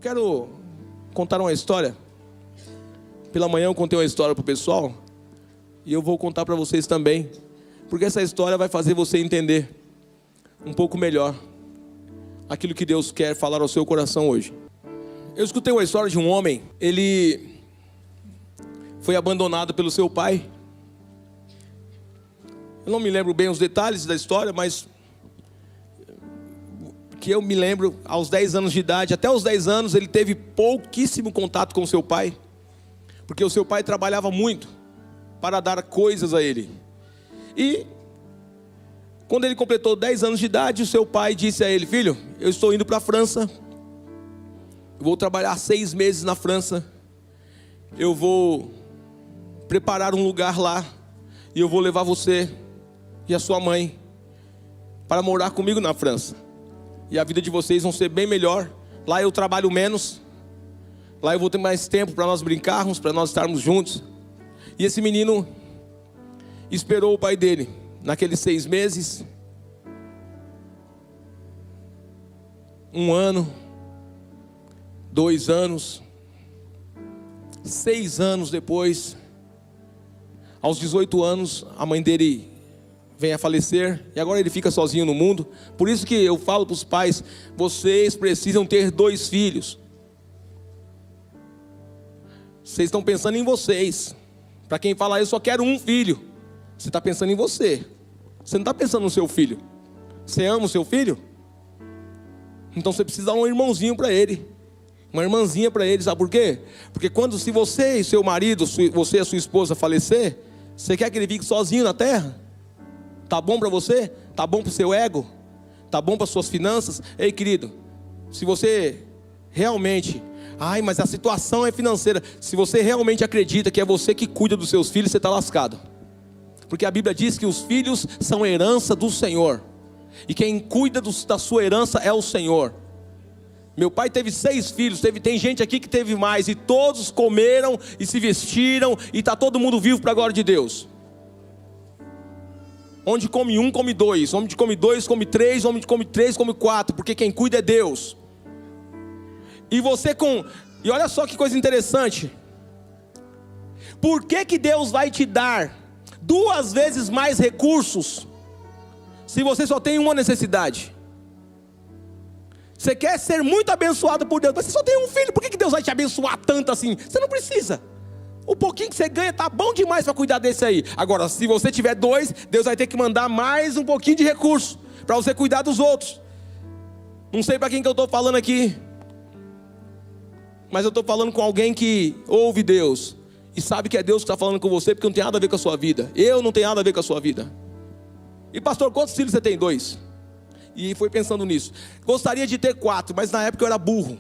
quero contar uma história. Pela manhã eu contei uma história para o pessoal. E eu vou contar para vocês também. Porque essa história vai fazer você entender um pouco melhor aquilo que Deus quer falar ao seu coração hoje. Eu escutei uma história de um homem. Ele foi abandonado pelo seu pai. Eu não me lembro bem os detalhes da história, mas que eu me lembro, aos 10 anos de idade, até os 10 anos, ele teve pouquíssimo contato com seu pai, porque o seu pai trabalhava muito para dar coisas a ele. E quando ele completou 10 anos de idade, o seu pai disse a ele: filho, eu estou indo para a França, vou trabalhar 6 meses na França, eu vou preparar um lugar lá, e eu vou levar você e a sua mãe para morar comigo na França. E a vida de vocês vão ser bem melhor. Lá eu trabalho menos. Lá eu vou ter mais tempo para nós brincarmos, para nós estarmos juntos. E esse menino esperou o pai dele naqueles 6 meses. 1 ano, 2 anos, 6 anos depois, aos 18 anos, a mãe dele vem a falecer, e agora ele fica sozinho no mundo. Por isso que eu falo para os pais: vocês precisam ter 2 filhos. Vocês estão pensando em vocês. Para quem fala: eu só quero 1 filho, você está pensando em você. Você não está pensando no seu filho. Você ama o seu filho? Então você precisa dar um irmãozinho para ele, uma irmãzinha para ele. Sabe por quê? Porque se você e seu marido, você e a sua esposa falecer, você quer que ele fique sozinho na terra? Tá bom para você? Tá bom para o seu ego? Tá bom para suas finanças? Ei, querido, se você realmente... mas a situação é financeira. Se você realmente acredita que é você que cuida dos seus filhos, você está lascado. Porque a Bíblia diz que os filhos são herança do Senhor. E quem cuida da sua herança é o Senhor. Meu pai teve 6 filhos, tem gente aqui que teve mais, e todos comeram e se vestiram, e está todo mundo vivo para a glória de Deus. Onde come 1, come 2, onde come 2, come 3, onde come 3, come 4, porque quem cuida é Deus. E e olha só que coisa interessante. Por que Deus vai te dar 2 vezes mais recursos, se você só tem uma necessidade? Você quer ser muito abençoado por Deus, mas você só tem 1 filho. Por que Deus vai te abençoar tanto assim? Você não precisa. O pouquinho que você ganha está bom demais para cuidar desse aí. Agora, se você tiver 2, Deus vai ter que mandar mais um pouquinho de recurso para você cuidar dos outros. Não sei para quem que eu estou falando aqui, mas eu estou falando com alguém que ouve Deus e sabe que é Deus que está falando com você, porque não tem nada a ver com a sua vida. Eu não tenho nada a ver com a sua vida. E pastor, quantos filhos você tem? 2. E foi pensando nisso. Gostaria de ter 4, mas na época eu era burro.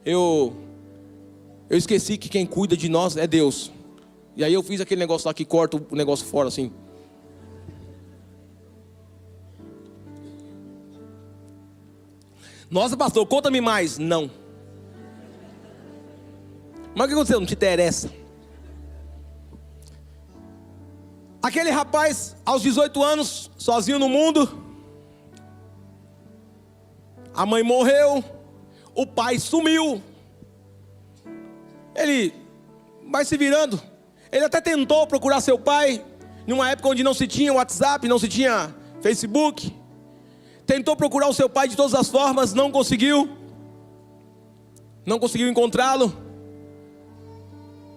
Eu esqueci que quem cuida de nós é Deus. E aí eu fiz aquele negócio lá que corta o negócio fora assim. Nossa, pastor, conta-me mais. Não. Mas o que aconteceu? Não te interessa. Aquele rapaz, aos 18 anos, sozinho no mundo. A mãe morreu. O pai sumiu. Ele vai se virando. Ele até tentou procurar seu pai, numa época onde não se tinha WhatsApp, não se tinha Facebook. Tentou procurar o seu pai de todas as formas, não conseguiu. Não conseguiu encontrá-lo.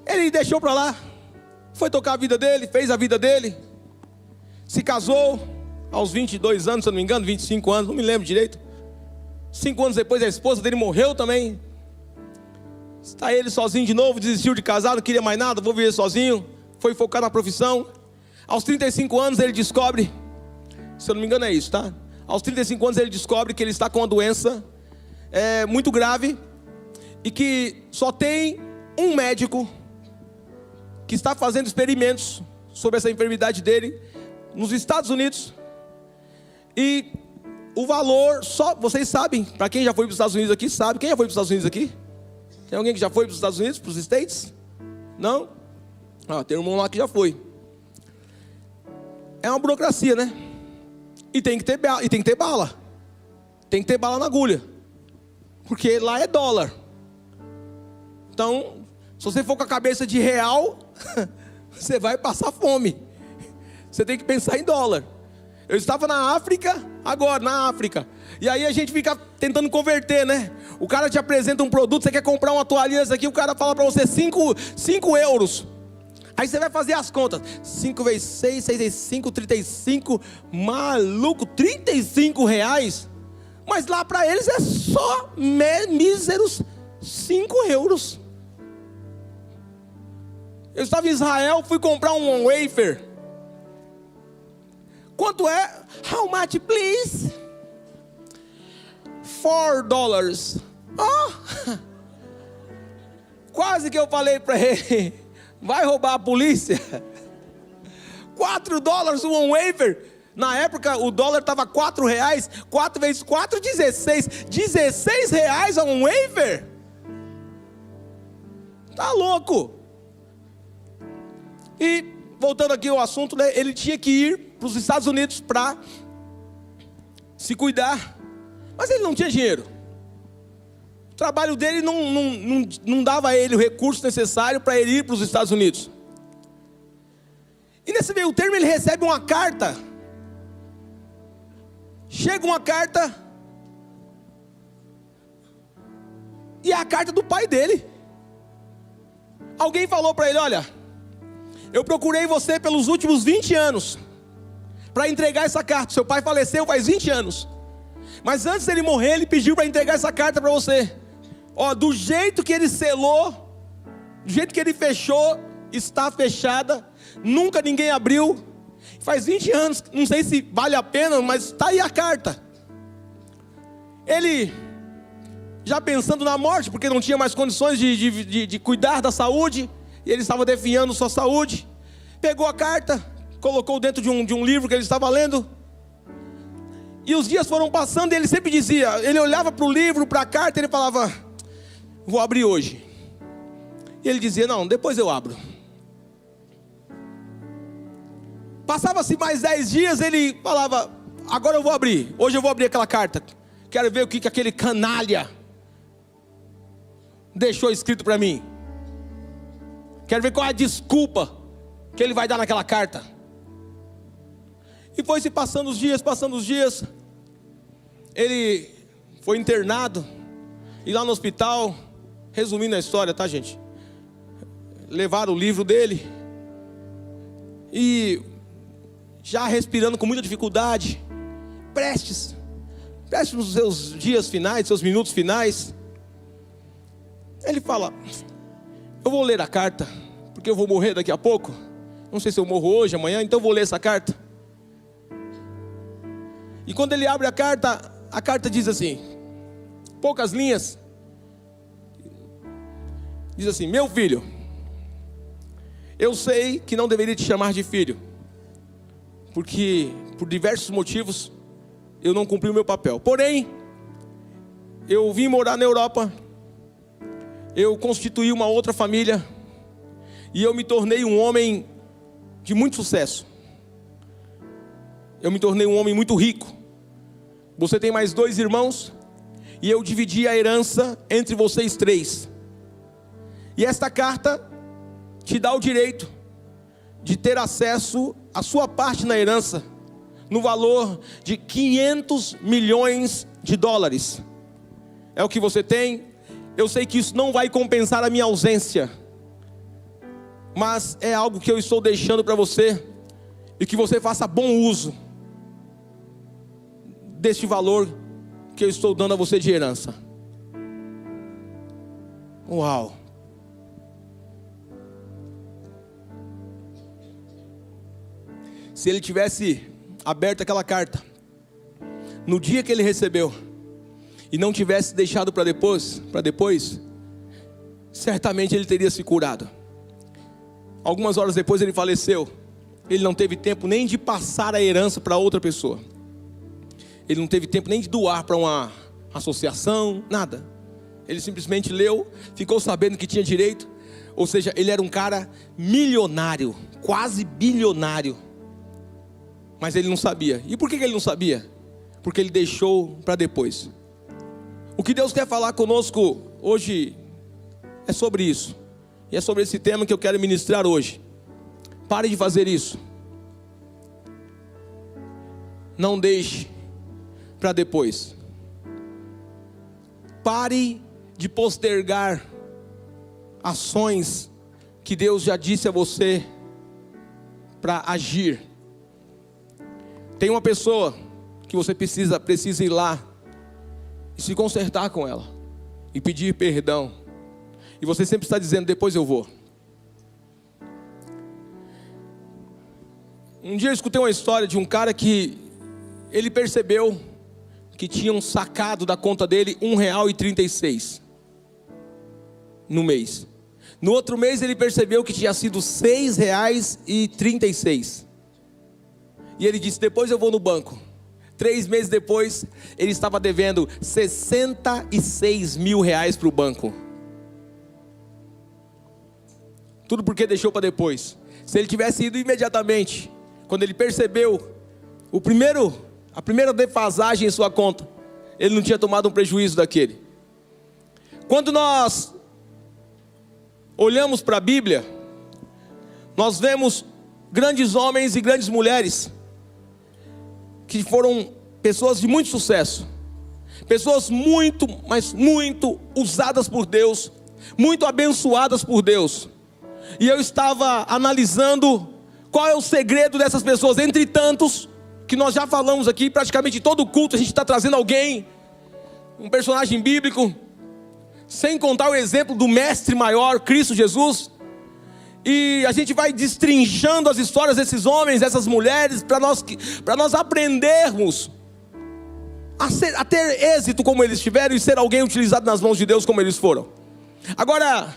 Ele deixou para lá. Foi tocar a vida dele, fez a vida dele. Se casou aos 22 anos, se eu não me engano, 25 anos, não me lembro direito. 5 anos depois a esposa dele morreu também. Está ele sozinho de novo, desistiu de casar, não queria mais nada, vou viver sozinho. Foi focar na profissão. Aos 35 anos ele descobre, se eu não me engano é isso, tá? Aos 35 anos ele descobre que ele está com uma doença muito grave. E que só tem um médico que está fazendo experimentos sobre essa enfermidade dele nos Estados Unidos. E o valor, só vocês sabem, para quem já foi para os Estados Unidos aqui, sabe. Quem já foi para os Estados Unidos aqui? Tem alguém que já foi para os Estados Unidos, para os States? Não? Tem um irmão lá que já foi. É uma burocracia, né? E tem que ter bala. tem que ter bala na agulha, porque lá é dólar. Então, se você for com a cabeça de real, você vai passar fome. Você tem que pensar em dólar. Eu estava na África, agora na África, e aí a gente fica tentando converter, né? O cara te apresenta um produto, você quer comprar uma toalhinha dessa aqui, o cara fala para você 5 euros. Aí você vai fazer as contas, 5 vezes 6, 6 vezes 5, 35, maluco, 35 reais? Mas lá para eles é só míseros 5 euros. Eu estava em Israel, fui comprar um wafer. Quanto é? How much, please? $4. Oh! Quase que eu falei para ele, vai roubar a polícia? $4 um wafer. Na época o dólar estava R$4. 4 vezes 4, 16. R$16 um wafer? Tá louco. E voltando aqui ao assunto, né, ele tinha que ir para os Estados Unidos para se cuidar, mas ele não tinha dinheiro. O trabalho dele não dava a ele o recurso necessário para ele ir para os Estados Unidos. E nesse meio termo ele recebe uma carta. Chega uma carta, e é a carta do pai dele. Alguém falou para ele: olha, eu procurei você pelos últimos 20 anos para entregar essa carta. Seu pai faleceu faz 20 anos. Mas antes dele morrer, ele pediu para entregar essa carta para você. Ó, do jeito que ele selou, do jeito que ele fechou, está fechada. Nunca ninguém abriu. Faz 20 anos, não sei se vale a pena, mas está aí a carta. Ele, já pensando na morte, porque não tinha mais condições de cuidar da saúde, e ele estava definhando sua saúde, pegou a carta, colocou dentro de um livro que ele estava lendo, e os dias foram passando, e ele sempre dizia, ele olhava para o livro, para a carta, e ele falava: vou abrir hoje. E ele dizia: não, depois eu abro. Passava-se mais 10 dias, ele falava: agora eu vou abrir, hoje eu vou abrir aquela carta, quero ver o que aquele canalha deixou escrito para mim. Quero ver qual é a desculpa que ele vai dar naquela carta. E foi se passando os dias. Ele foi internado. E lá no hospital, resumindo a história, tá, gente? Levaram o livro dele. E já respirando com muita dificuldade, prestes nos seus dias finais, seus minutos finais, ele fala: eu vou ler a carta, porque eu vou morrer daqui a pouco. Não sei se eu morro hoje, amanhã, então eu vou ler essa carta. E quando ele abre a carta diz assim, poucas linhas, diz assim: meu filho, eu sei que não deveria te chamar de filho, porque por diversos motivos eu não cumpri o meu papel. Porém, eu vim morar na Europa, eu constituí uma outra família, e eu me tornei um homem de muito sucesso. Eu me tornei um homem muito rico. Você tem mais 2 irmãos, e eu dividi a herança entre vocês 3. E esta carta te dá o direito de ter acesso à sua parte na herança, no valor de $500 milhões. É o que você tem. Eu sei que isso não vai compensar a minha ausência, mas é algo que eu estou deixando para você, e que você faça bom uso deste valor que eu estou dando a você de herança. Uau! Se ele tivesse aberto aquela carta no dia que ele recebeu e não tivesse deixado para depois, certamente ele teria se curado. Algumas horas depois ele faleceu. Ele não teve tempo nem de passar a herança para outra pessoa. Ele não teve tempo nem de doar para uma associação, nada. Ele simplesmente leu, ficou sabendo que tinha direito. Ou seja, ele era um cara milionário, quase bilionário. Mas ele não sabia. E por que ele não sabia? porque ele deixou para depois. O que Deus quer falar conosco hoje é sobre isso. E é sobre esse tema que eu quero ministrar hoje. Pare de fazer isso. Não deixe para depois. Pare de postergar ações que Deus já disse a você para agir. Tem uma pessoa que você precisa ir lá e se consertar com ela e pedir perdão. E você sempre está dizendo: depois eu vou. Um dia eu escutei uma história de um cara que ele percebeu que tinham sacado da conta dele R$1,36 no mês. No outro mês ele percebeu que tinha sido R$6,36. E ele disse: depois eu vou no banco. 3 meses depois, ele estava devendo R$66 mil para o banco. Tudo porque deixou para depois. Se ele tivesse ido imediatamente, quando ele percebeu a primeira defasagem em sua conta, ele não tinha tomado um prejuízo daquele. Quando nós olhamos para a Bíblia, nós vemos grandes homens e grandes mulheres que foram pessoas de muito sucesso, pessoas muito, mas muito usadas por Deus, muito abençoadas por Deus. E eu estava analisando qual é o segredo dessas pessoas, entre tantos que nós já falamos aqui. Praticamente todo culto a gente está trazendo alguém, um personagem bíblico, sem contar o exemplo do mestre maior, Cristo Jesus. E a gente vai destrinchando as histórias desses homens, dessas mulheres, para nós aprendermos a ter êxito como eles tiveram e ser alguém utilizado nas mãos de Deus como eles foram. Agora,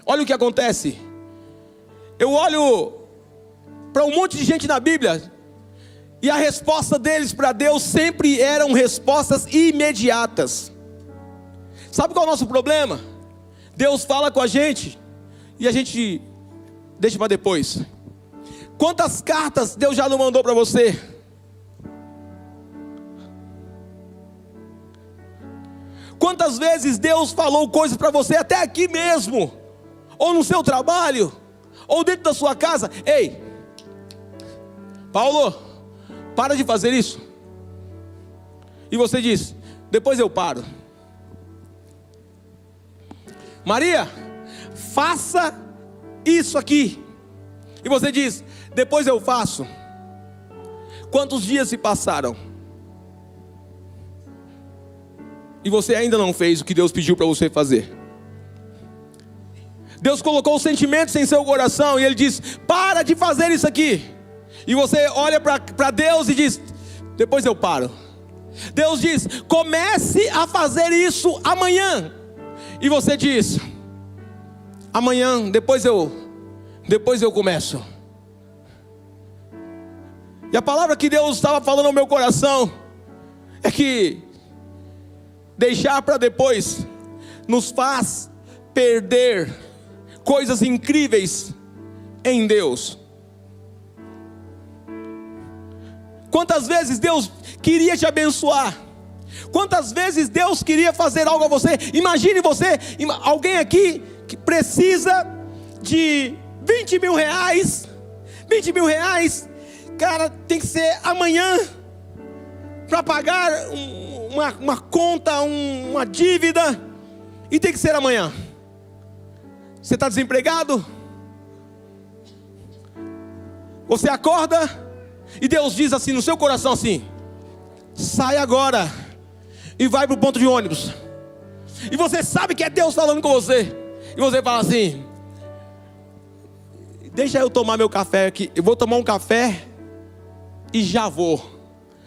olha o que acontece. Eu olho para um monte de gente na Bíblia, e a resposta deles para Deus sempre eram respostas imediatas. Sabe qual é o nosso problema? Deus fala com a gente e a gente deixa para depois. Quantas cartas Deus já não mandou para você? Quantas vezes Deus falou coisas para você, até aqui mesmo, ou no seu trabalho, ou dentro da sua casa? Ei, Paulo, para de fazer isso. E você diz: depois eu paro. Maria, faça isso aqui. E você diz: depois eu faço. Quantos dias se passaram e você ainda não fez o que Deus pediu para você fazer? Deus colocou sentimentos em seu coração e Ele diz: para de fazer isso aqui. E você olha para Deus e diz: depois eu paro. Deus diz: comece a fazer isso amanhã. E você diz: amanhã, depois eu começo. E a palavra que Deus estava falando ao meu coração é que deixar para depois nos faz perder coisas incríveis em Deus. Quantas vezes Deus queria te abençoar? Quantas vezes Deus queria fazer algo a você? Imagine você, alguém aqui que precisa de 20 mil reais. 20 mil reais, cara, tem que ser amanhã, para pagar uma conta, uma dívida, e tem que ser amanhã. Você está desempregado? Você acorda e Deus diz assim no seu coração assim: sai agora e vai para o ponto de ônibus. E você sabe que é Deus falando com você. E você fala assim: deixa eu tomar meu café aqui. Eu vou tomar um café e já vou.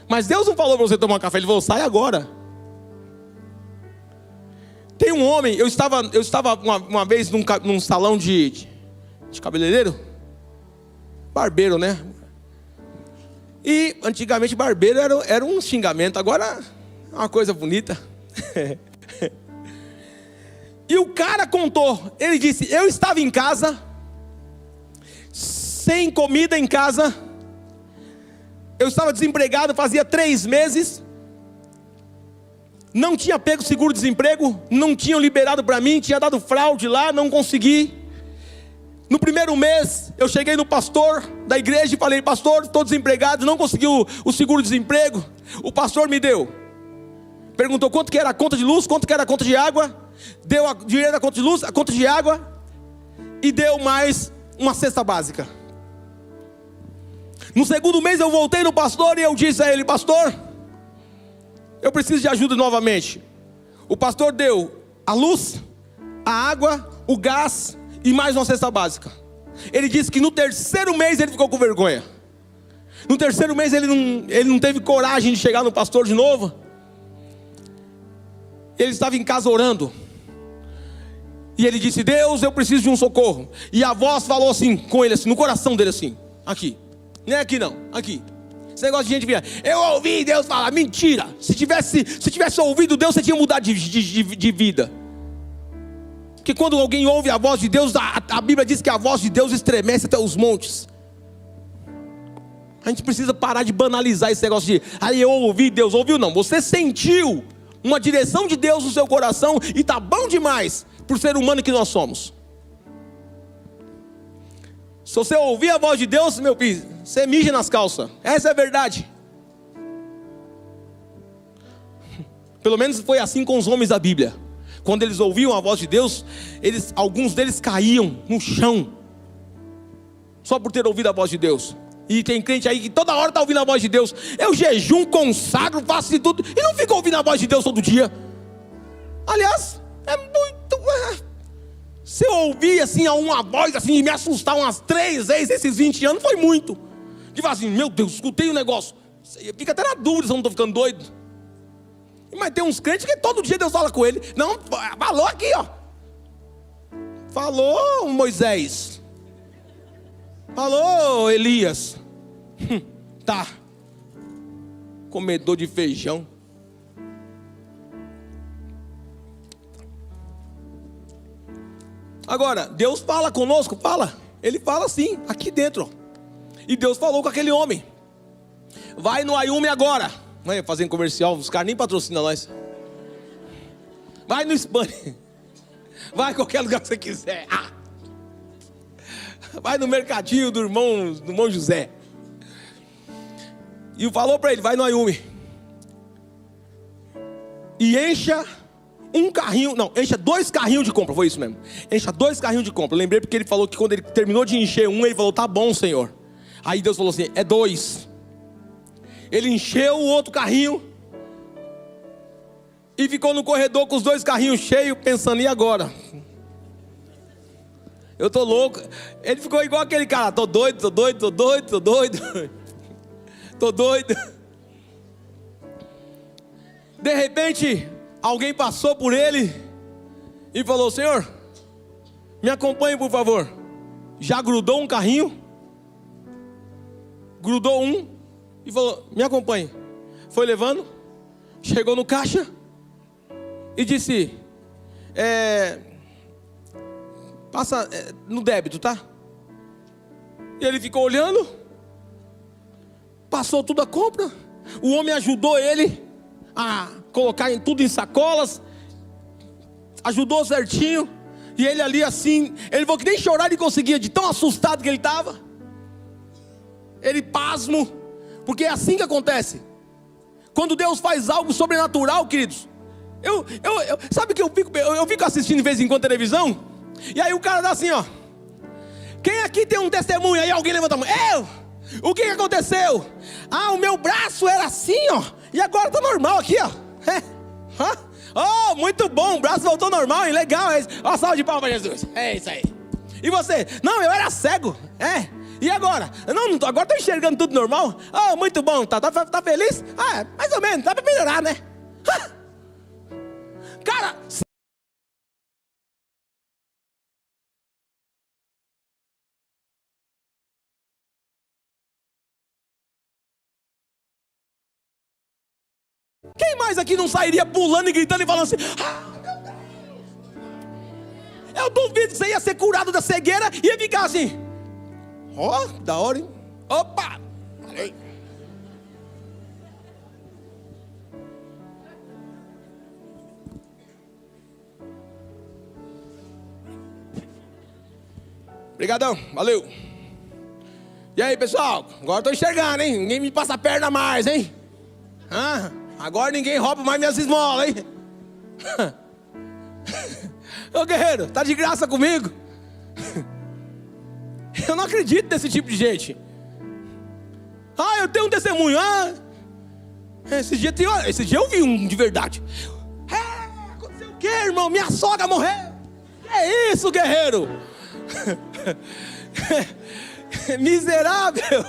Mas Deus não falou para você tomar um café. Ele falou: sai agora. Tem um homem, eu estava uma vez num salão de cabeleireiro. Barbeiro, né? E antigamente barbeiro era um xingamento. Agora é uma coisa bonita. E o cara contou. Ele disse: eu estava em casa, sem comida em casa. Eu estava desempregado fazia 3 meses. não tinha pego seguro-desemprego, não tinham liberado para mim, tinha dado fraude lá, não consegui. No primeiro mês, eu cheguei no pastor da igreja e falei: pastor, estou desempregado, não consegui o seguro-desemprego. O pastor me deu, perguntou quanto que era a conta de luz, quanto que era a conta de água, deu o dinheiro da conta de luz, a conta de água, e deu mais uma cesta básica. No segundo mês eu voltei no pastor e eu disse a ele: pastor, eu preciso de ajuda novamente. O pastor deu a luz, a água, o gás e mais uma cesta básica. Ele disse que no terceiro mês ele ficou com vergonha. No terceiro mês ele não teve coragem de chegar no pastor de novo. Ele estava em casa orando. E ele disse: Deus, eu preciso de um socorro. E a voz falou assim com ele, assim, no coração dele assim: aqui, não é aqui não, aqui. Esse negócio de gente via, eu ouvi Deus falar. Mentira. Se tivesse ouvido Deus, você tinha mudado de vida. Porque quando alguém ouve a voz de Deus, a Bíblia diz que a voz de Deus estremece até os montes. A gente precisa parar de banalizar esse negócio de: aí eu ouvi, Deus ouviu. Não, você sentiu uma direção de Deus no seu coração e está bom demais por ser humano que nós somos. Se você ouvir a voz de Deus, meu filho, você mija nas calças. Essa é a verdade. Pelo menos foi assim com os homens da Bíblia. Quando eles ouviam a voz de Deus, alguns deles caíam no chão, só por ter ouvido a voz de Deus. E tem crente aí que toda hora está ouvindo a voz de Deus. Eu jejum, consagro, faço de tudo, e não fica ouvindo a voz de Deus todo dia. Aliás, é muito... Se eu ouvir assim uma voz assim e me assustar umas 3 vezes esses 20 anos, foi muito. De falar assim: meu Deus, escutei o negócio. Fica até na dúvida se eu não estou ficando doido. Mas tem uns crentes que todo dia Deus fala com ele. Não, falou aqui, ó. Falou Moisés. Falou Elias. Tá. Comedor de feijão. Agora, Deus fala conosco? Fala. Ele fala sim, aqui dentro, ó. E Deus falou com aquele homem: vai no Ayumi agora. Vai fazendo comercial, os caras nem patrocinam nós. Vai no Spani. Vai em qualquer lugar que você quiser. Vai no mercadinho do irmão José. E falou para ele: vai no Ayumi e encha um carrinho, não, encha 2 carrinhos de compra. Foi isso mesmo, encha 2 carrinhos de compra. Lembrei porque ele falou que quando ele terminou de encher um, ele falou: tá bom, Senhor. Aí Deus falou assim: é 2. Ele encheu o outro carrinho e ficou no corredor com os 2 carrinhos cheios, pensando: e agora? Eu tô louco. Ele ficou igual aquele cara: tô doido, tô doido, tô doido, tô doido. Tô doido. De repente, alguém passou por ele e falou: Senhor, me acompanhe por favor. Já grudou um carrinho? Grudou um e falou: me acompanhe. Foi levando, chegou no caixa e disse: passa no débito, tá? E ele ficou olhando, passou tudo a compra. O homem ajudou ele a colocar tudo em sacolas, ajudou certinho. E ele ali assim, ele falou que nem chorar ele conseguia, de tão assustado que ele estava. Ele pasmo, porque é assim que acontece. Quando Deus faz algo sobrenatural, queridos, sabe que eu fico assistindo de vez em quando televisão, e aí o cara dá assim, ó: quem aqui tem um testemunho? Aí alguém levanta a mão: eu! O que aconteceu? O meu braço era assim, ó, e agora tá normal aqui, ó. Oh, muito bom, o braço voltou normal, hein? Legal, é isso. Ó, salve de palmas para Jesus. É isso aí. E você? Não, eu era cego. E agora? Não, agora estou enxergando tudo normal. Oh, muito bom, tá feliz? Mais ou menos, dá para melhorar, né? Cara, quem mais aqui não sairia pulando e gritando e falando assim: meu Deus! Eu duvido que você ia ser curado da cegueira e ia ficar assim: ó, da hora, hein? Opa! Obrigadão, valeu. E aí, pessoal? Agora eu tô enxergando, hein? Ninguém me passa a perna mais, hein? Agora ninguém rouba mais minhas esmolas, hein? Ô guerreiro, tá de graça comigo? Eu não acredito nesse tipo de gente. Eu tenho um testemunho. Esse dia eu vi um de verdade. Aconteceu o quê, irmão? Minha sogra morreu. Que é isso, guerreiro? Miserável.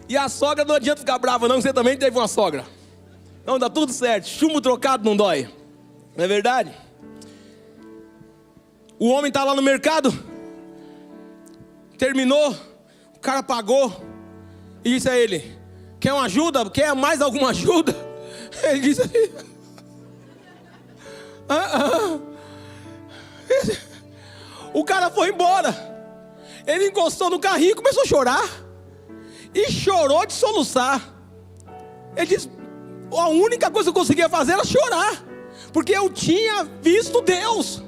E a sogra não adianta ficar brava não, você também teve uma sogra. Não, dá tudo certo, chumbo trocado não dói. Não é verdade? O homem está lá no mercado, terminou, o cara pagou e disse a ele: quer uma ajuda? Quer mais alguma ajuda? Ele disse assim: O cara foi embora. Ele encostou no carrinho e começou a chorar. E chorou de soluçar. Ele disse: a única coisa que eu conseguia fazer era chorar, porque eu tinha visto Deus.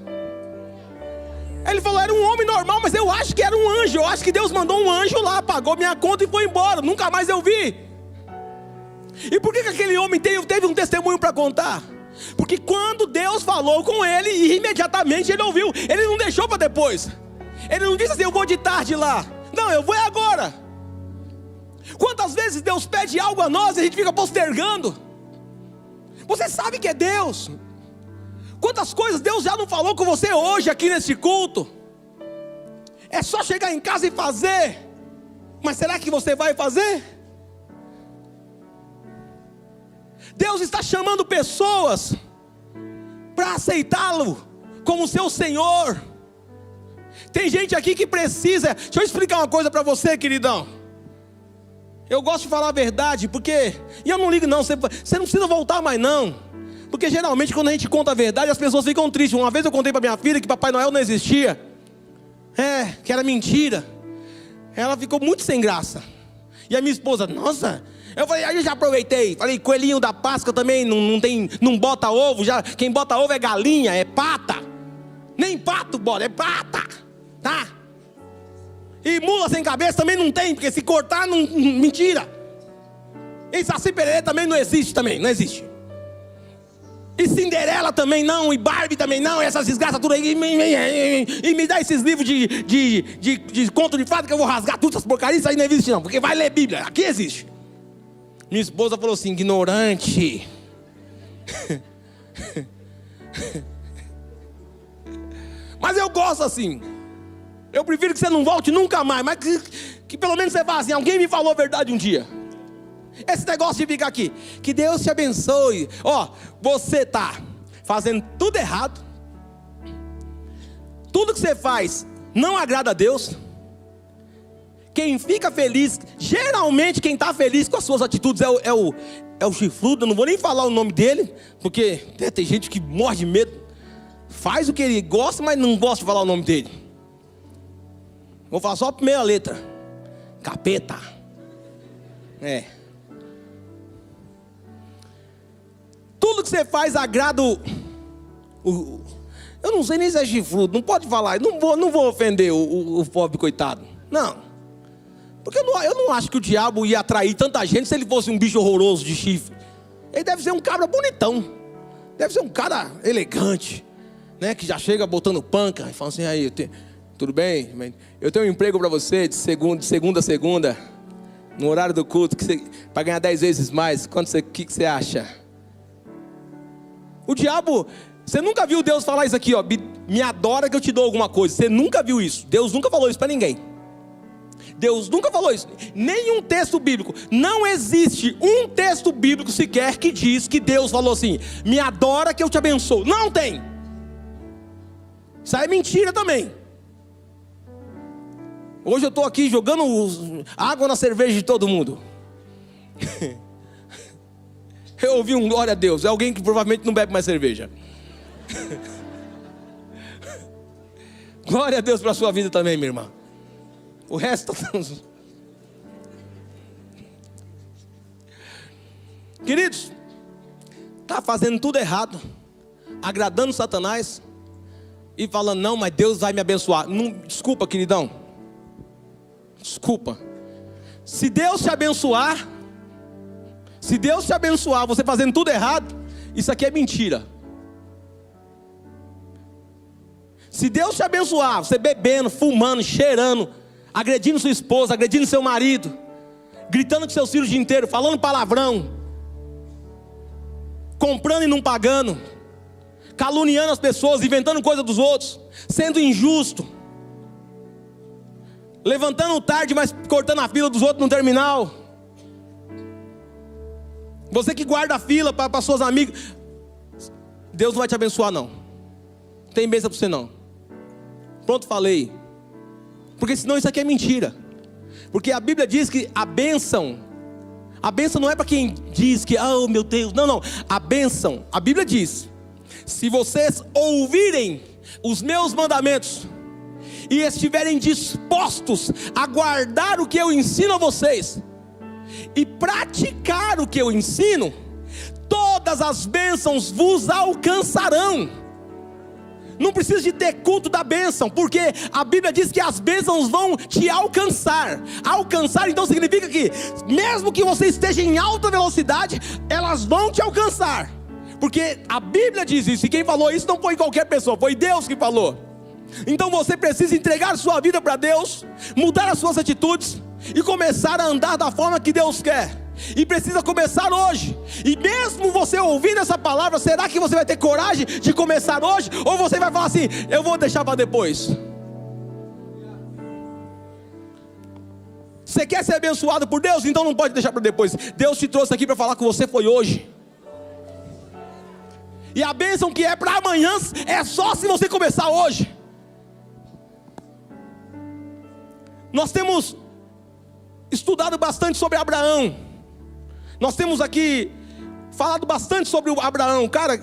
Ele falou: era um homem normal, mas eu acho que era um anjo. Eu acho que Deus mandou um anjo lá, pagou minha conta e foi embora. Nunca mais eu vi. E por que aquele homem teve um testemunho para contar? Porque quando Deus falou com ele, imediatamente ele ouviu. Ele não deixou para depois. Ele não disse assim: eu vou de tarde lá. Não, eu vou agora. Quantas vezes Deus pede algo a nós e a gente fica postergando? Você sabe que é Deus. Quantas coisas Deus já não falou com você hoje aqui nesse culto? É só chegar em casa e fazer. Mas será que você vai fazer? Deus está chamando pessoas para aceitá-lo como seu Senhor. Tem gente aqui que precisa. Deixa eu explicar uma coisa para você, queridão. Eu gosto de falar a verdade, porque... E eu não ligo não, você não precisa voltar mais não. Porque geralmente quando a gente conta a verdade, as pessoas ficam tristes. Uma vez eu contei para minha filha que Papai Noel não existia. Que era mentira. Ela ficou muito sem graça. E a minha esposa: nossa... Eu falei: aí eu já aproveitei. Falei: coelhinho da Páscoa também não bota ovo. Quem bota ovo é galinha, é pata. Nem pato bota, é pata. Tá? E mula sem cabeça também não tem, porque se cortar, mentira. E Saci Pererê também não existe também, não existe. E Cinderela também não, e Barbie também não, e essas desgraças tudo aí. E me dá esses livros de conto de fada que eu vou rasgar tudo essas porcarias. Isso aí não existe não, porque vai ler Bíblia, aqui existe. Minha esposa falou assim: ignorante. Mas eu gosto assim. Eu prefiro que você não volte nunca mais, mas que pelo menos você vá assim: alguém me falou a verdade um dia. Esse negócio de ficar aqui, que Deus te abençoe. Você está fazendo tudo errado. Tudo que você faz não agrada a Deus. Quem fica feliz, geralmente quem está feliz com as suas atitudes é o chifrudo. Eu não vou nem falar o nome dele, porque tem gente que morre de medo. Faz o que ele gosta, mas não gosta de falar o nome dele. Vou falar só a primeira letra: capeta. Tudo que você faz agrada eu não sei nem se é chifrudo, não pode falar. Não vou ofender o pobre coitado. Não. Porque eu não acho que o diabo ia atrair tanta gente se ele fosse um bicho horroroso de chifre. Ele deve ser um cabra bonitão. Deve ser um cara elegante, né? Que já chega botando panca e fala assim: aí, tudo bem? Eu tenho um emprego para você de segunda a segunda, no horário do culto, para ganhar 10 vezes mais. O que você acha? O diabo... Você nunca viu Deus falar isso aqui, me adora que eu te dou alguma coisa. Você nunca viu isso. Deus nunca falou isso para ninguém. Deus nunca falou isso. Nenhum texto bíblico. Não existe um texto bíblico sequer que diz que Deus falou assim: me adora que eu te abençoo. Não tem. Isso aí é mentira também. Hoje eu estou aqui jogando água na cerveja de todo mundo. Eu ouvi um glória a Deus. É alguém que provavelmente não bebe mais cerveja. Glória a Deus para a sua vida também, minha irmã. O resto... Queridos, está fazendo tudo errado, agradando Satanás e falando, não, mas Deus vai me abençoar. Não, desculpa, queridão, desculpa. Se Deus te abençoar, você fazendo tudo errado, isso aqui é mentira. Se Deus te abençoar, você bebendo, fumando, cheirando, agredindo sua esposa, agredindo seu marido, gritando com seus filhos o dia inteiro, falando palavrão, comprando e não pagando, caluniando as pessoas, inventando coisa dos outros, sendo injusto, levantando tarde, mas cortando a fila dos outros no terminal. Você que guarda a fila para suas amigas, Deus não vai te abençoar não. Tem bênção para você não. Pronto, falei. Porque senão isso aqui é mentira. Porque a Bíblia diz que a bênção não é para quem diz que, oh meu Deus, não, a bênção, a Bíblia diz, se vocês ouvirem os meus mandamentos, e estiverem dispostos a guardar o que eu ensino a vocês, e praticar o que eu ensino, todas as bênçãos vos alcançarão. Não precisa de ter culto da bênção, porque a Bíblia diz que as bênçãos vão te alcançar. Alcançar então significa que mesmo que você esteja em alta velocidade, elas vão te alcançar. Porque a Bíblia diz isso, e quem falou isso não foi qualquer pessoa, foi Deus que falou. Então você precisa entregar sua vida para Deus, mudar as suas atitudes e começar a andar da forma que Deus quer. E precisa começar hoje. E mesmo você ouvindo essa palavra, será que você vai ter coragem de começar hoje? Ou você vai falar assim, eu vou deixar para depois? Você quer ser abençoado por Deus? Então não pode deixar para depois. Deus te trouxe aqui para falar com você, foi hoje. E a bênção que é para amanhã é só se você começar hoje. Nós temos estudado bastante sobre Abraão. Nós temos aqui falado bastante sobre o Abraão. Cara,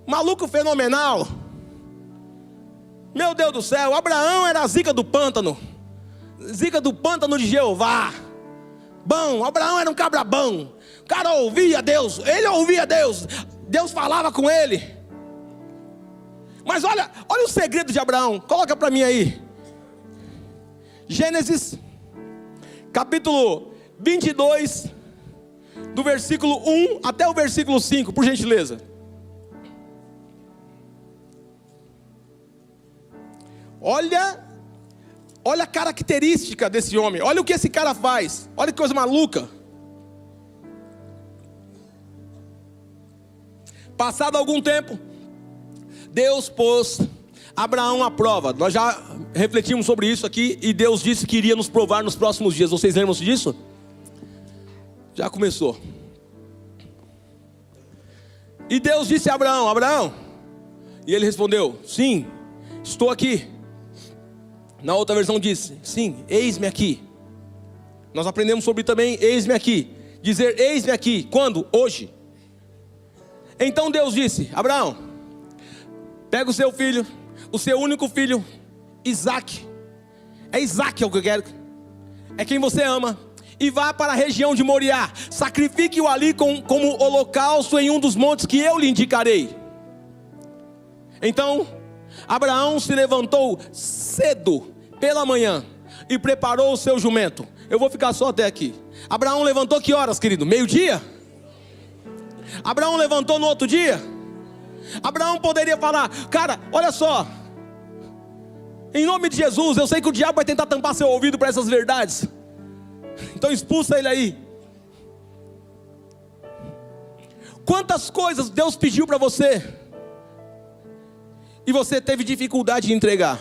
maluco fenomenal. Meu Deus do céu, Abraão era a zica do pântano. Zica do pântano de Jeová. Bom, Abraão era um cabra bom. O cara ouvia Deus, ele ouvia Deus. Deus falava com ele. Mas olha o segredo de Abraão. Coloca para mim aí. Gênesis, capítulo 22, do versículo 1 até o versículo 5, por gentileza. Olha a característica desse homem. Olha o que esse cara faz. Olha que coisa maluca. Passado algum tempo, Deus pôs Abraão à prova. Nós já refletimos sobre isso aqui, e Deus disse que iria nos provar nos próximos dias. Vocês lembram disso? Já começou. E Deus disse a Abraão, Abraão, e ele respondeu, sim, estou aqui. Na outra versão diz, sim, eis-me aqui. Nós aprendemos sobre também, eis-me aqui. Dizer, eis-me aqui, quando? Hoje. Então Deus disse, Abraão, pega o seu filho, o seu único filho, Isaque. É Isaque o que eu quero. É quem você ama. E vá para a região de Moriá, sacrifique-o ali como holocausto em um dos montes que eu lhe indicarei. Então Abraão se levantou cedo pela manhã e preparou o seu jumento. Eu vou ficar só até aqui. Abraão levantou que horas, querido? Meio-dia? Abraão levantou no outro dia? Abraão poderia falar, cara, olha só, em nome de Jesus, eu sei que o diabo vai tentar tampar seu ouvido para essas verdades, então expulsa ele aí. Quantas coisas Deus pediu para você e você teve dificuldade de entregar?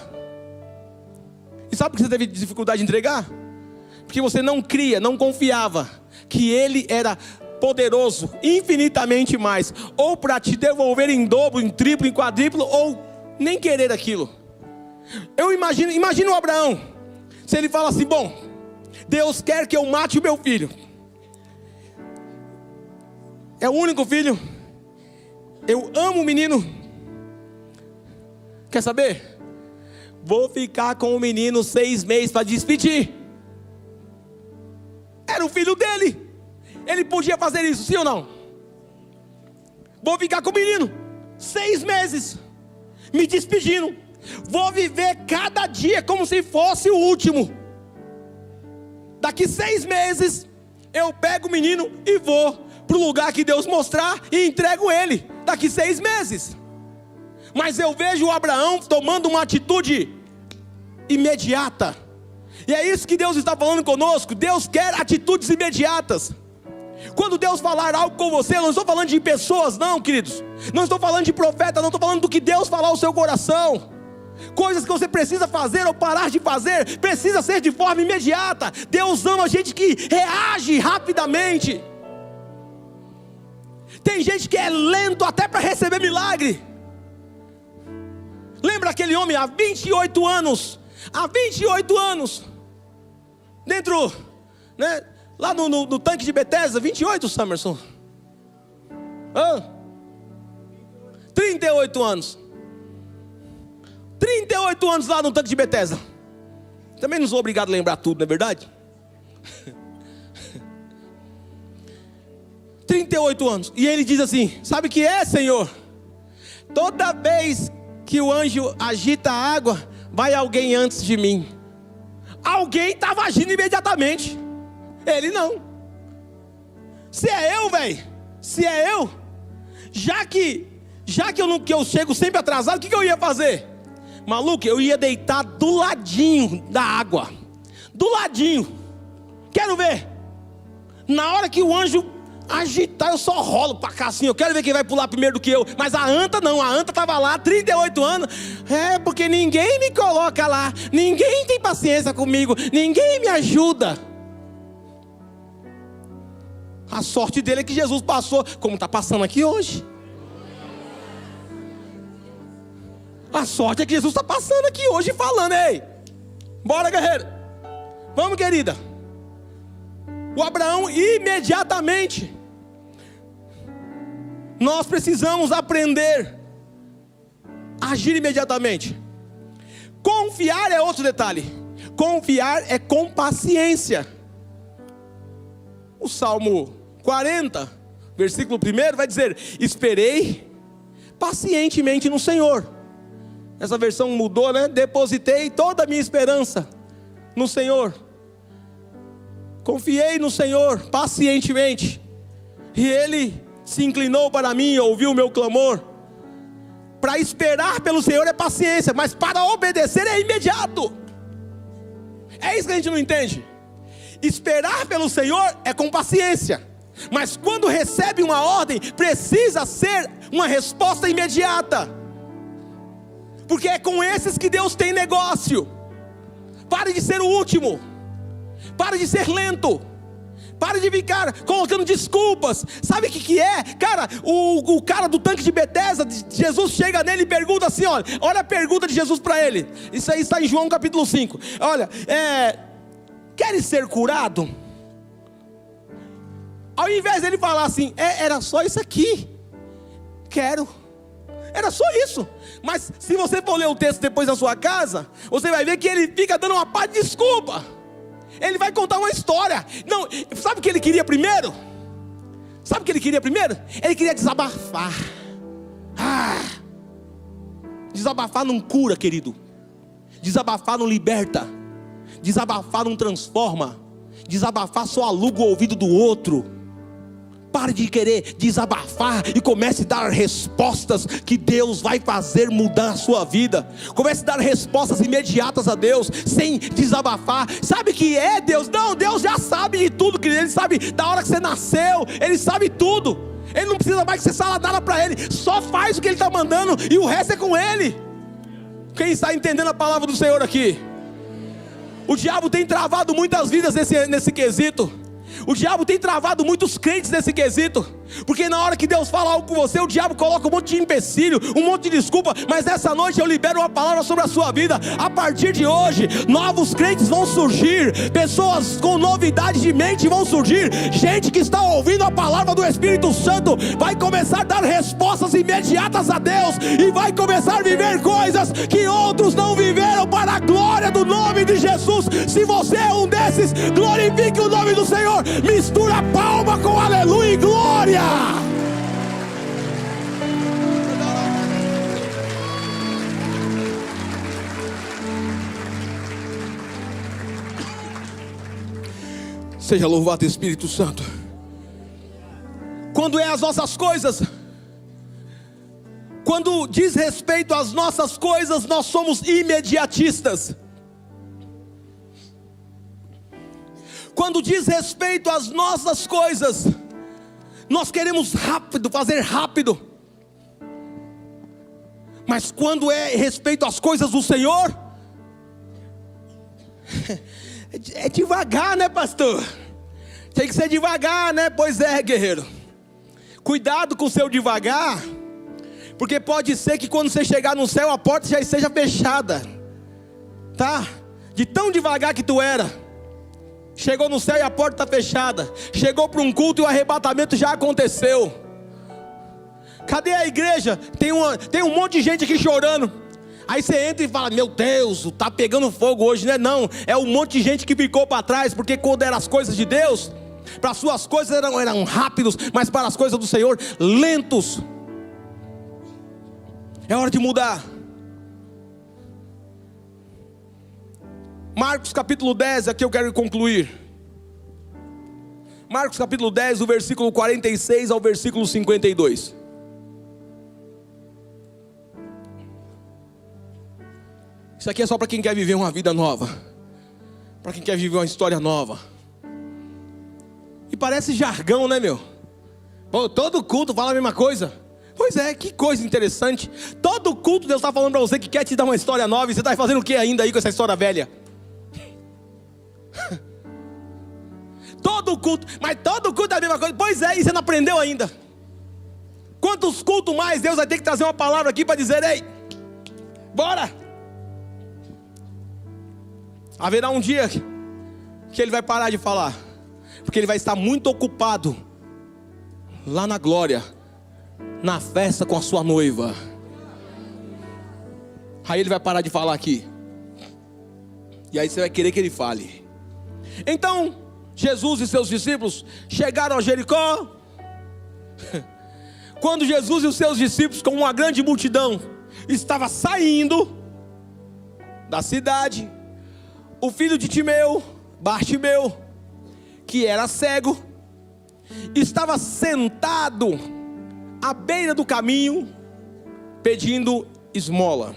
E sabe por que você teve dificuldade de entregar? Porque você não cria, não confiava que Ele era poderoso, infinitamente mais, ou para te devolver em dobro, em triplo, em quadriplo, ou nem querer aquilo. Eu imagino o Abraão, se ele fala assim, bom, Deus quer que eu mate o meu filho, é o único filho, eu amo o menino, quer saber? Vou ficar com o menino 6 meses para despedir. Era o filho dele, ele podia fazer isso, sim ou não? Vou ficar com o menino 6 meses, me despedindo. Vou viver cada dia como se fosse o último. Daqui 6 meses, eu pego o menino e vou para o lugar que Deus mostrar e entrego ele. Daqui 6 meses. Mas eu vejo o Abraão tomando uma atitude imediata. E é isso que Deus está falando conosco. Deus quer atitudes imediatas. Quando Deus falar algo com você, eu não estou falando de pessoas não, queridos. Não estou falando de profeta, não estou falando do que Deus falar ao seu coração. Coisas que você precisa fazer ou parar de fazer, precisa ser de forma imediata. Deus ama gente que reage rapidamente. Tem gente que é lento até para receber milagre. Lembra aquele homem há 28 anos? Há 28 anos. Dentro, né? Lá no tanque de Betesda, 28, Samerson? 38 anos. 38 anos lá no tanque de Betesda. Também não sou obrigado a lembrar tudo, não é verdade? 38 anos. E ele diz assim: sabe o que é, Senhor? Toda vez que o anjo agita a água, vai alguém antes de mim. Alguém estava agindo imediatamente. Ele não. Se é eu, velho, se é eu, já que eu chego sempre atrasado, o que eu ia fazer? Maluco, eu ia deitar do ladinho da água. Do ladinho. Quero ver. Na hora que o anjo agitar, eu só rolo pra cá assim. Eu quero ver quem vai pular primeiro do que eu. Mas a anta não, a anta estava lá 38 anos. É porque ninguém me coloca lá. Ninguém tem paciência comigo. Ninguém me ajuda. A sorte dele é que Jesus passou, como está passando aqui hoje. A sorte é que Jesus está passando aqui hoje falando: ei, bora, guerreiro, vamos, querida. O Abraão imediatamente. Nós precisamos aprender a agir imediatamente. Confiar é outro detalhe. Confiar é com paciência. O Salmo 40, versículo 1 vai dizer: esperei pacientemente no Senhor. Essa versão mudou, né? Depositei toda a minha esperança no Senhor. Confiei no Senhor pacientemente. E Ele se inclinou para mim e ouviu o meu clamor. Para esperar pelo Senhor é paciência, mas para obedecer é imediato. É isso que a gente não entende. Esperar pelo Senhor é com paciência, mas quando recebe uma ordem, precisa ser uma resposta imediata. Porque é com esses que Deus tem negócio. Pare de ser o último. Pare de ser lento. Pare de ficar colocando desculpas. Sabe o que é? Cara, o cara do tanque de Betesda, Jesus chega nele e pergunta assim, olha a pergunta de Jesus para ele. Isso aí está em João capítulo 5. Olha, queres ser curado? Ao invés dele falar assim, era só isso aqui. Quero. Era só isso. Mas se você for ler o texto depois na sua casa, você vai ver que ele fica dando uma pá de desculpa. Ele vai contar uma história. Não, sabe o que ele queria primeiro? Sabe o que ele queria primeiro? Ele queria desabafar. Desabafar não cura, querido. Desabafar não liberta. Desabafar não transforma. Desabafar só aluga o ouvido do outro. Pare de querer desabafar e comece a dar respostas que Deus vai fazer mudar a sua vida. Comece a dar respostas imediatas a Deus, sem desabafar. Sabe o que é Deus? Não, Deus já sabe de tudo, querido. Ele sabe da hora que você nasceu, Ele sabe tudo. Ele não precisa mais que você fale nada para Ele. Só faz o que Ele está mandando e o resto é com Ele. Quem está entendendo a palavra do Senhor aqui? O diabo tem travado muitas vidas nesse quesito. O diabo tem travado muitos crentes nesse quesito. Porque na hora que Deus fala algo com você, o diabo coloca um monte de empecilho, um monte de desculpa. Mas nessa noite eu libero uma palavra sobre a sua vida. A partir de hoje, novos crentes vão surgir. Pessoas com novidade de mente vão surgir. Gente que está ouvindo a palavra do Espírito Santo vai começar a dar respostas imediatas a Deus. E vai começar a viver coisas que outros não viveram, para a glória do nome de Jesus. Se você é um desses, glorifique o nome do Senhor. Mistura palma com aleluia e glória. Seja louvado, Espírito Santo. Quando é as nossas coisas, quando diz respeito às nossas coisas, nós somos imediatistas. Quando diz respeito às nossas coisas, nós queremos rápido, fazer rápido. Mas quando é respeito às coisas do Senhor, é devagar, né, pastor? Tem que ser devagar, né? Pois é, guerreiro. Cuidado com o seu devagar, porque pode ser que quando você chegar no céu, a porta já esteja fechada, tá? De tão devagar que tu era. Chegou no céu e a porta está fechada. Chegou para um culto e o arrebatamento já aconteceu. Cadê a igreja? Tem um monte de gente aqui chorando. Aí você entra e fala: meu Deus, está pegando fogo hoje, né? Não, é um monte de gente que ficou para trás. Porque quando eram as coisas de Deus, para as suas coisas eram rápidos, mas para as coisas do Senhor, lentos. É hora de mudar. Marcos capítulo 10, aqui eu quero concluir. Marcos capítulo 10, do versículo 46 ao versículo 52. Isso aqui é só para quem quer viver uma vida nova, para quem quer viver uma história nova. E parece jargão, né, meu? Pô, todo culto fala a mesma coisa. Pois é, que coisa interessante. Todo culto Deus está falando para você que quer te dar uma história nova. E você está fazendo o que ainda aí com essa história velha? Todo culto, mas todo culto é a mesma coisa. Pois é, e você não aprendeu ainda. Quantos cultos mais Deus vai ter que trazer uma palavra aqui para dizer: ei, bora. Haverá um dia que Ele vai parar de falar, porque Ele vai estar muito ocupado lá na glória, na festa com a sua noiva. Aí Ele vai parar de falar aqui, e aí você vai querer que Ele fale. Então Jesus e seus discípulos chegaram a Jericó. Quando Jesus e os seus discípulos, com uma grande multidão, estava saindo da cidade, o filho de Timeu, Bartimeu, que era cego, estava sentado à beira do caminho, pedindo esmola.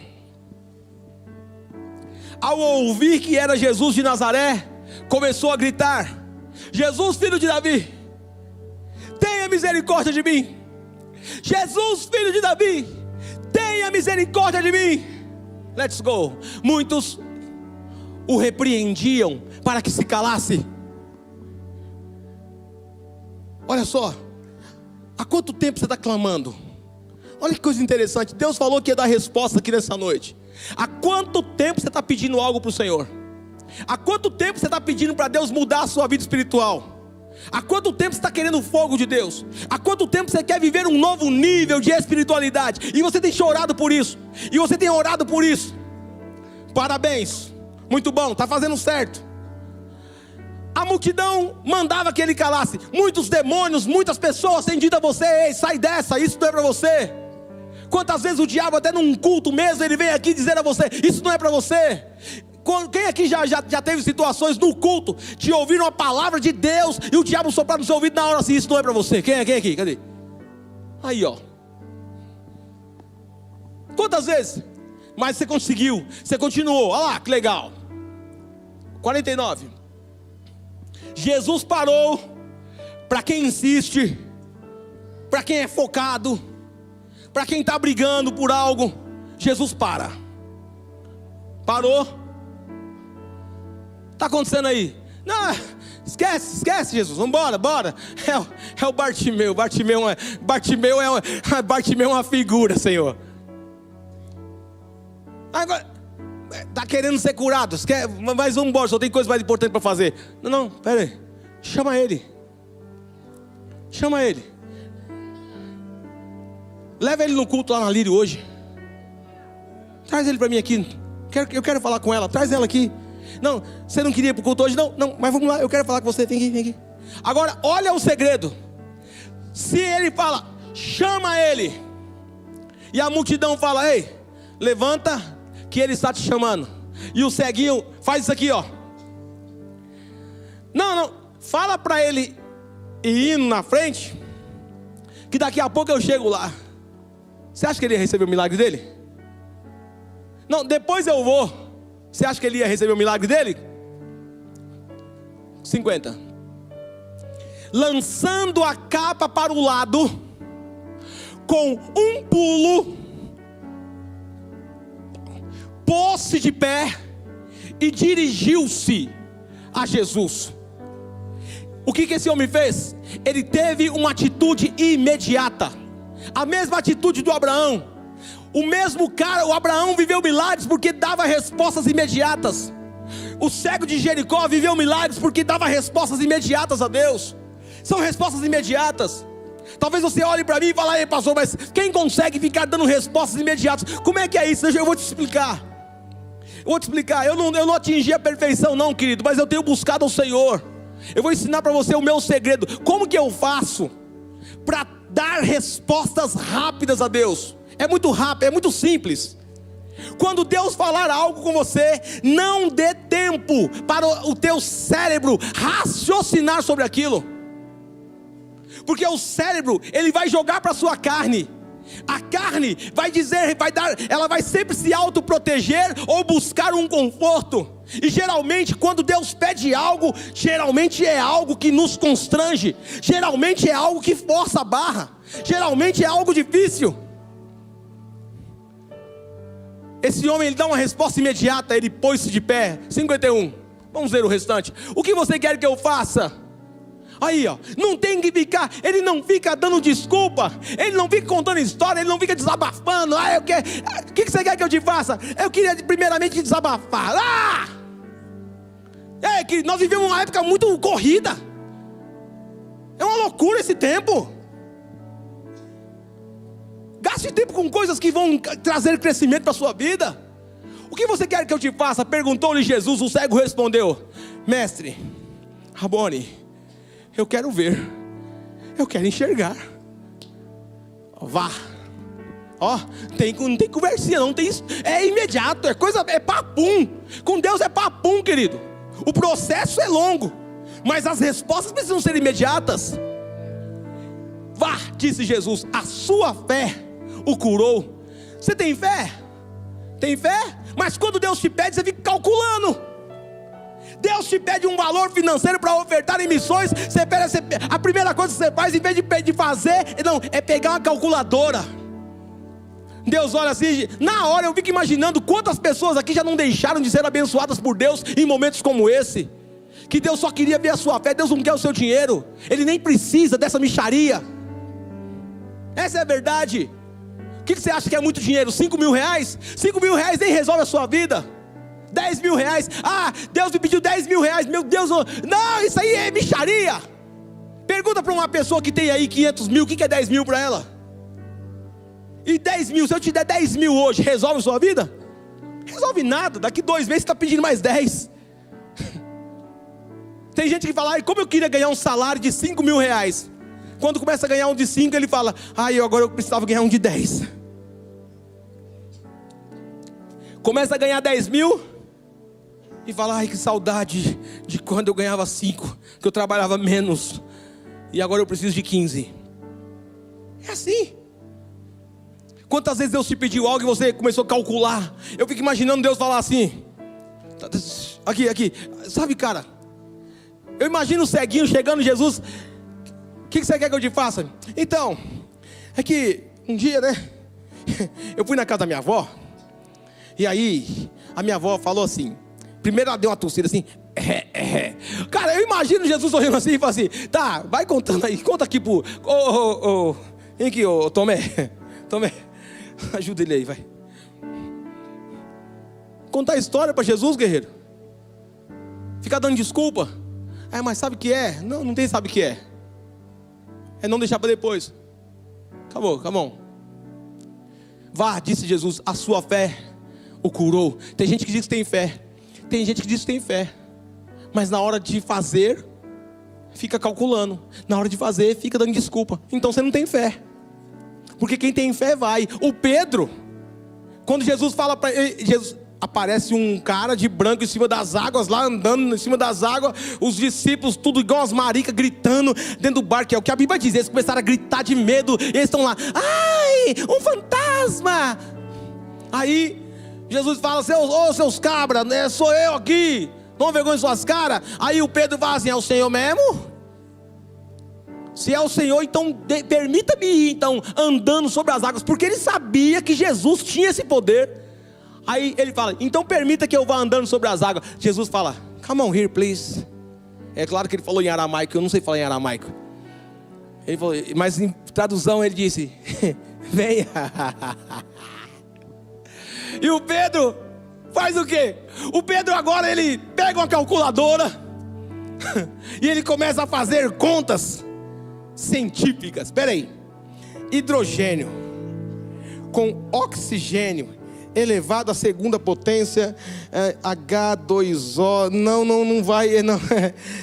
Ao ouvir que era Jesus de Nazaré, começou a gritar: Jesus, filho de Davi, tenha misericórdia de mim. Jesus, filho de Davi, tenha misericórdia de mim. Let's go. Muitos o repreendiam para que se calasse. Olha só, há quanto tempo você está clamando? Olha que coisa interessante. Deus falou que ia dar resposta aqui nessa noite. Há quanto tempo você está pedindo algo para o Senhor? Há quanto tempo você está pedindo para Deus mudar a sua vida espiritual? Há quanto tempo você está querendo o fogo de Deus? Há quanto tempo você quer viver um novo nível de espiritualidade? E você tem chorado por isso, e você tem orado por isso. Parabéns, muito bom, está fazendo certo. A multidão mandava que ele calasse. Muitos demônios, muitas pessoas têm dito a você: ei, sai dessa, isso não é para você. Quantas vezes o diabo, até num culto mesmo, ele vem aqui dizer a você: isso não é para você. Quem aqui já teve situações no culto, te ouviram a palavra de Deus e o diabo soprar no seu ouvido na hora assim: isso não é para você. Quem aqui? Cadê? Aí, ó. Quantas vezes? Mas você conseguiu, você continuou. Olha lá, que legal. 49. Jesus parou. Para quem insiste, para quem é focado, para quem está brigando por algo, Jesus para. Parou. Está acontecendo aí? Não, esquece Jesus, vamos embora, bora. É o Bartimeu. Bartimeu é uma figura, Senhor. Agora, está querendo ser curado, mas vamos embora, só tem coisa mais importante para fazer. Não, pera aí, chama ele. Leva ele no culto lá na Lírio hoje. Traz ele para mim aqui. Eu quero falar com ela, traz ela aqui. Não, você não queria ir para o culto hoje? Não, mas vamos lá, eu quero falar com você, vem aqui. Agora, olha o segredo. Se ele fala, chama ele, e a multidão fala: ei, levanta, que ele está te chamando. E o ceguinho faz isso aqui, ó. Não, fala para ele ir indo na frente, que daqui a pouco eu chego lá. Você acha que ele ia receber o milagre dele? Não, depois eu vou. Você acha que ele ia receber o milagre dele? 50. Lançando a capa para o lado, com um pulo, pôs-se de pé e dirigiu-se a Jesus. O que esse homem fez? Ele teve uma atitude imediata, a mesma atitude do Abraão. O mesmo cara, o Abraão viveu milagres porque dava respostas imediatas. O cego de Jericó viveu milagres porque dava respostas imediatas a Deus. São respostas imediatas. Talvez você olhe para mim e fale: "Ei, pastor, mas quem consegue ficar dando respostas imediatas? Como é que é isso?" Eu vou te explicar. Eu não atingi a perfeição não, querido, mas eu tenho buscado ao Senhor. Eu vou ensinar para você o meu segredo. Como que eu faço para dar respostas rápidas a Deus? É muito rápido, é muito simples. Quando Deus falar algo com você, não dê tempo para o teu cérebro raciocinar sobre aquilo. Porque o cérebro, ele vai jogar para a sua carne. A carne vai dizer, ela vai sempre se autoproteger ou buscar um conforto. E geralmente quando Deus pede algo, geralmente é algo que nos constrange. Geralmente é algo que força a barra. Geralmente é algo difícil. Esse homem, ele dá uma resposta imediata. Ele pôs-se de pé. 51. Vamos ver o restante. O que você quer que eu faça? Aí, ó, não tem que ficar. Ele não fica dando desculpa. Ele não fica contando história. Ele não fica desabafando. O que você quer que eu te faça? Eu queria primeiramente desabafar. Que nós vivemos uma época muito corrida. É uma loucura esse tempo. Gaste tempo com coisas que vão trazer crescimento para a sua vida. O que você quer que eu te faça? Perguntou-lhe Jesus. O cego respondeu: Mestre, Rabone, eu quero ver, eu quero enxergar. Vá. Ó, não tem conversinha, não tem. É imediato, é papum. Com Deus é papum, querido. O processo é longo, mas as respostas precisam ser imediatas. Vá, disse Jesus, a sua fé o curou. Você tem fé? Tem fé? Mas quando Deus te pede, você fica calculando. Deus te pede um valor financeiro para ofertar em missões. A primeira coisa que você faz, em vez de fazer, é pegar uma calculadora. Deus olha assim, na hora eu fico imaginando quantas pessoas aqui já não deixaram de ser abençoadas por Deus em momentos como esse. Que Deus só queria ver a sua fé. Deus não quer o seu dinheiro. Ele nem precisa dessa mixaria. Essa é a verdade. O que você acha que é muito dinheiro? 5 mil reais? 5 mil reais nem resolve a sua vida. 10 mil reais, Deus me pediu 10 mil reais, meu Deus, não, isso aí é mixaria. Pergunta para uma pessoa que tem aí 500 mil, o que é 10 mil para ela? E 10 mil, se eu te der 10 mil hoje, resolve a sua vida? Resolve nada, daqui 2 meses você está pedindo mais 10. Tem gente que fala: como eu queria ganhar um salário de 5 mil reais. Quando começa a ganhar um de 5, ele fala: agora eu precisava ganhar um de 10. Começa a ganhar 10 mil e fala: que saudade de quando eu ganhava 5, que eu trabalhava menos, e agora eu preciso de 15. É assim. Quantas vezes Deus te pediu algo e você começou a calcular? Eu fico imaginando Deus falar assim: aqui, sabe, cara, eu imagino o ceguinho chegando em Jesus: o que você quer que eu te faça? Então, é que um dia, né, eu fui na casa da minha avó, e aí a minha avó falou assim, primeiro ela deu uma tossida assim, Cara, eu imagino Jesus sorrindo assim e falando assim: tá, vai contando aí, conta aqui pro... Vem aqui, Tomé, ajuda ele aí, vai. Contar a história para Jesus, guerreiro. Ficar dando desculpa. Mas sabe o que é? Não tem sabe o que é. É não deixar para depois. Acabou, come on. Vá, disse Jesus, a sua fé o curou. Tem gente que diz que tem fé. Tem gente que diz que tem fé, mas na hora de fazer, fica calculando. Na hora de fazer, fica dando desculpa. Então você não tem fé. Porque quem tem fé vai. O Pedro, quando Jesus fala para ele, aparece um cara de branco em cima das águas, lá andando em cima das águas, os discípulos tudo igual as maricas, gritando dentro do barco, que é o que a Bíblia diz. Eles começaram a gritar de medo, eles estão lá, ai, um fantasma. Aí Jesus fala, seus cabras, né, sou eu aqui, não vergonha suas caras. Aí o Pedro fala assim, é o Senhor mesmo? Se é o Senhor, então permita-me ir então, andando sobre as águas, porque ele sabia que Jesus tinha esse poder. Aí ele fala, então permita que eu vá andando sobre as águas. Jesus fala, come on here please. É claro que ele falou em aramaico, eu não sei falar em aramaico. Ele falou, mas em tradução ele disse, venha. E o Pedro faz o quê? O Pedro agora ele pega uma calculadora e ele começa a fazer contas científicas. Espera aí, hidrogênio com oxigênio elevado à segunda potência, H2O,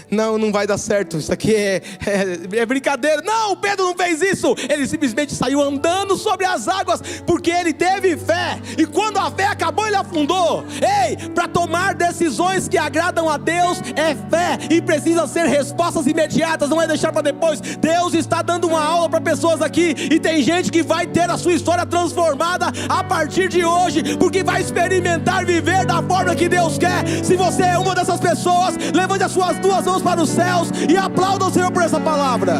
não vai dar certo, isso aqui é brincadeira. Não, Pedro não fez isso, ele simplesmente saiu andando sobre as águas, porque ele teve fé, e quando a fé acabou ele afundou. Ei, para tomar decisões que agradam a Deus é fé, e precisa ser respostas imediatas, não é deixar para depois. Deus está dando uma aula para pessoas aqui, e tem gente que vai ter a sua história transformada a partir de hoje, porque vai experimentar viver da forma que Deus quer. Se você é uma dessas pessoas, levante as suas duas mãos para os céus e aplauda o Senhor por essa palavra.